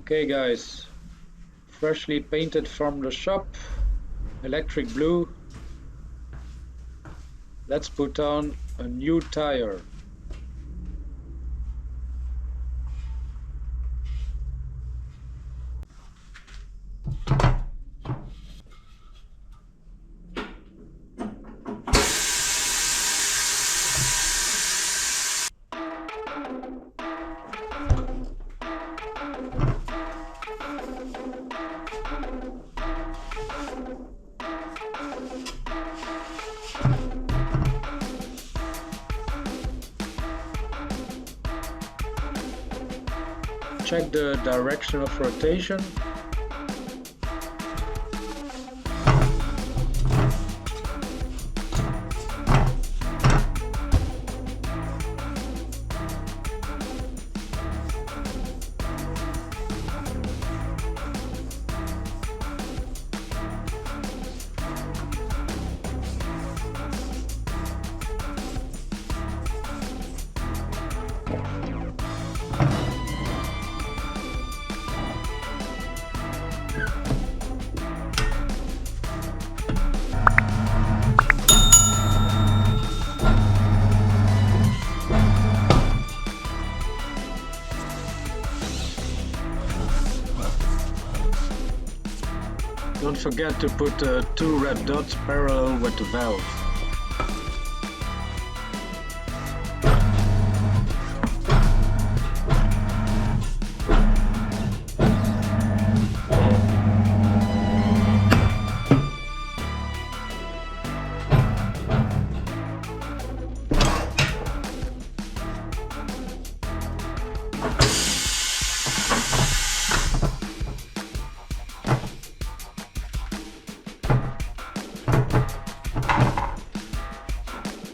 Okay guys, freshly painted from the shop, electric blue. Let's put on a new tire. Check the direction of rotation. Don't forget to put two red dots parallel with the valve.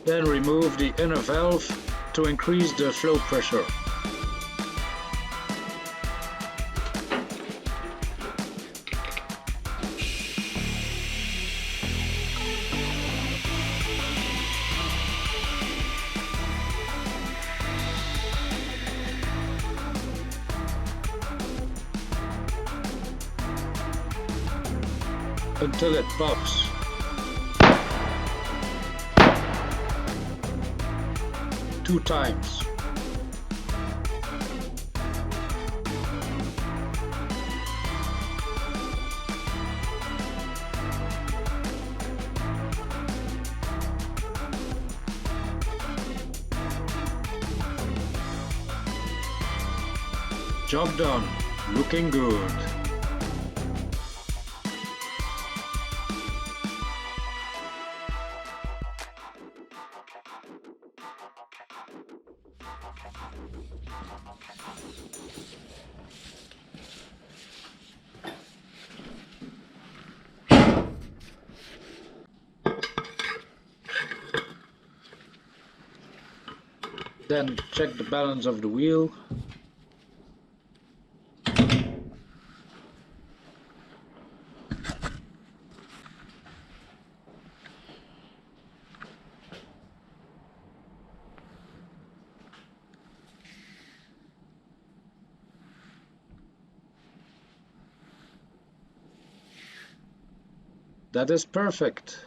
Then remove the inner valve to increase the flow pressure. Until it pops. Two times. Job done. Looking good. Then check the balance of the wheel. That is perfect.